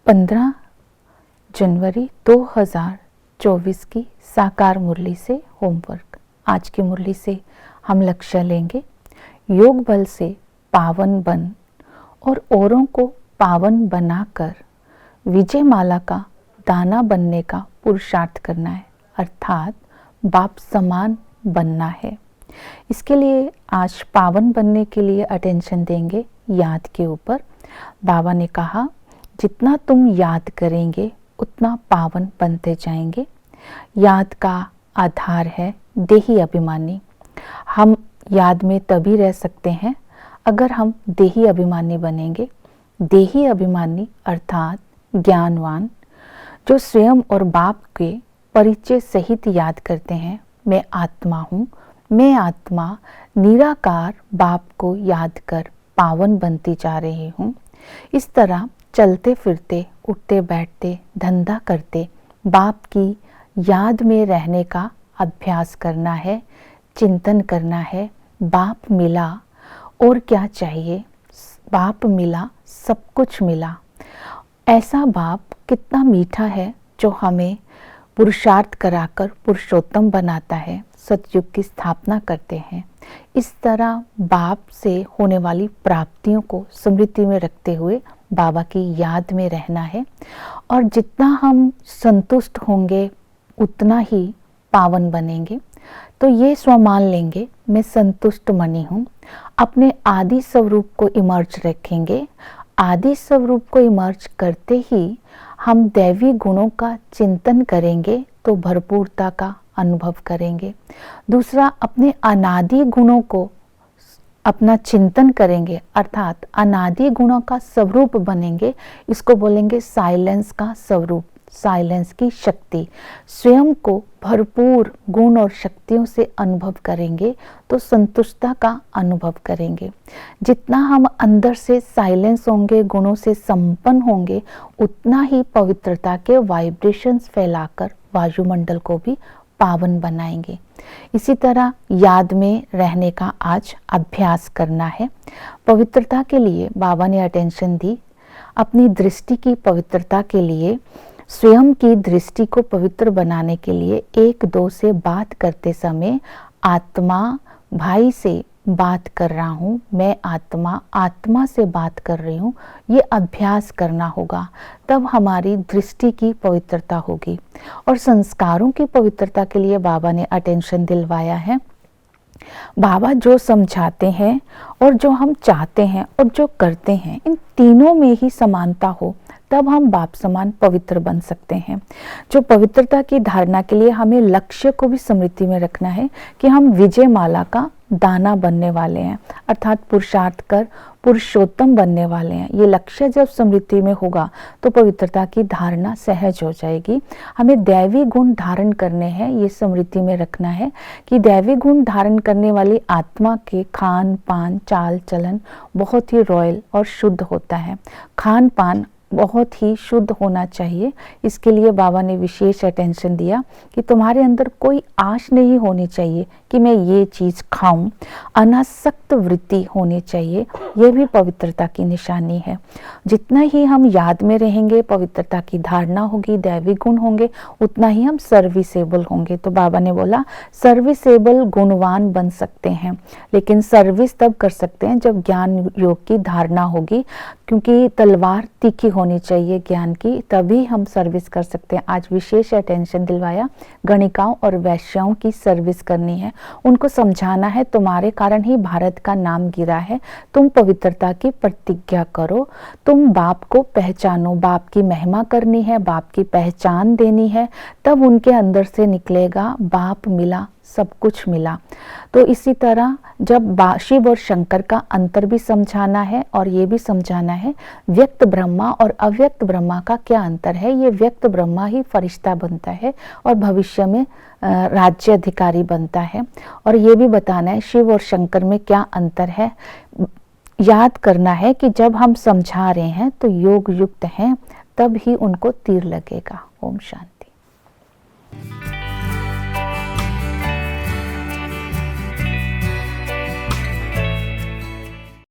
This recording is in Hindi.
15 जनवरी 2024 की साकार मुरली से होमवर्क। आज की मुरली से हम लक्ष्य लेंगे योग बल से पावन बन और औरों को पावन बनाकर विजय माला का दाना बनने का पुरुषार्थ करना है, अर्थात बाप समान बनना है। इसके लिए आज पावन बनने के लिए अटेंशन देंगे याद के ऊपर। बाबा ने कहा जितना तुम याद करेंगे उतना पावन बनते जाएंगे। याद का आधार है देही अभिमानी। हम याद में तभी रह सकते हैं अगर हम देही अभिमानी बनेंगे। देही अभिमानी अर्थात ज्ञानवान, जो स्वयं और बाप के परिचय सहित याद करते हैं, मैं आत्मा हूँ, मैं आत्मा निराकार बाप को याद कर पावन बनती जा रही हूँ। इस तरह चलते फिरते, उठते बैठते, धंधा करते बाप की याद में रहने का अभ्यास करना है, चिंतन करना है। बाप मिला और क्या चाहिए, बाप मिला सब कुछ मिला। ऐसा बाप कितना मीठा है जो हमें पुरुषार्थ कराकर पुरुषोत्तम बनाता है, सतयुग की स्थापना करते हैं। इस तरह बाप से होने वाली प्राप्तियों को स्मृति में रखते हुए बाबा की याद में रहना है। और जितना हम संतुष्ट होंगे उतना ही पावन बनेंगे। तो ये स्वमान लेंगे, मैं संतुष्ट मनी हूँ। अपने आदि स्वरूप को इमर्ज रखेंगे। आदि स्वरूप को इमर्ज करते ही हम दैवी गुणों का चिंतन करेंगे तो भरपूरता का अनुभव करेंगे। दूसरा, अपने अनादि गुणों को अपना चिंतन करेंगे, अर्थात अनादि गुणों का स्वरूप बनेंगे। इसको बोलेंगे साइलेंस का स्वरूप, साइलेंस की शक्ति। स्वयं को भरपूर गुण और शक्तियों से अनुभव करेंगे तो संतुष्टता का अनुभव करेंगे। जितना हम अंदर से साइलेंस होंगे, गुणों से संपन्न होंगे, उतना ही पवित्रता के वाइब्रेशंस फैलाकर वायुमंडल को भी पावन बनाएंगे। इसी तरह याद में रहने का आज अभ्यास करना है। पवित्रता के लिए बाबा ने अटेंशन दी। अपनी दृष्टि की पवित्रता के लिए, स्वयं की दृष्टि को पवित्र बनाने के लिए एक दो से बात करते समय आत्मा भाई से बात कर रहा हूँ, मैं आत्मा आत्मा से बात कर रही हूँ, ये अभ्यास करना होगा। तब हमारी दृष्टि की पवित्रता होगी। और संस्कारों की पवित्रता के लिए बाबा ने अटेंशन दिलवाया है। बाबा जो समझाते हैं और जो हम चाहते हैं और जो करते हैं, इन तीनों में ही समानता हो, तब हम बाप समान पवित्र बन सकते हैं। जो पवित्रता की धारणा के लिए हमें लक्ष्य को भी स्मृति में रखना है कि हम विजय माला का दाना बनने वाले हैं, अर्थात पुरुषार्थ कर पुरुषोत्तम बनने वाले हैं। ये लक्ष्य जब स्मृति में होगा तो पवित्रता की धारणा सहज हो जाएगी। हमें दैवी गुण धारण करने हैं, ये स्मृति में रखना है कि दैवी गुण धारण करने वाली आत्मा के खान पान चाल चलन बहुत ही रॉयल और शुद्ध होता है। खान पान बहुत ही शुद्ध होना चाहिए। इसके लिए बाबा ने विशेष अटेंशन दिया कि तुम्हारे अंदर कोई आश नहीं होनी चाहिए कि मैं ये चीज़ खाऊं। अनासक्त वृत्ति होनी चाहिए, ये भी पवित्रता की निशानी है। जितना ही हम याद में रहेंगे, पवित्रता की धारणा होगी, दैवी गुण होंगे, उतना ही हम सर्विसेबल होंगे। तो बाबा ने बोला सर्विसेबल गुणवान बन सकते हैं, लेकिन सर्विस तब कर सकते हैं जब ज्ञान योग की धारणा होगी, क्योंकि तलवार तीखी होनी चाहिए ज्ञान की, तभी हम सर्विस कर सकते हैं। आज विशेष अटेंशन दिलवाया, गणिकाओं और वैश्याओं की सर्विस करनी है। उनको समझाना है तुम्हारे कारण ही भारत का नाम गिरा है, तुम पवित्रता की प्रतिज्ञा करो, तुम बाप को पहचानो, बाप की महिमा करनी है, बाप की पहचान देनी है। तब उनके अंदर से निकलेगा बाप मिला सब कुछ मिला। तो इसी तरह जब शिव और शंकर का अंतर भी समझाना है और ये भी समझाना है व्यक्त ब्रह्मा और अव्यक्त ब्रह्मा का क्या अंतर है। ये व्यक्त ब्रह्मा ही फरिश्ता बनता है और भविष्य में राज्य अधिकारी बनता है। और ये भी बताना है शिव और शंकर में क्या अंतर है। याद करना है कि जब हम समझा रहे हैं तो योग युक्त हैं, तब ही उनको तीर लगेगा। ओम शांति।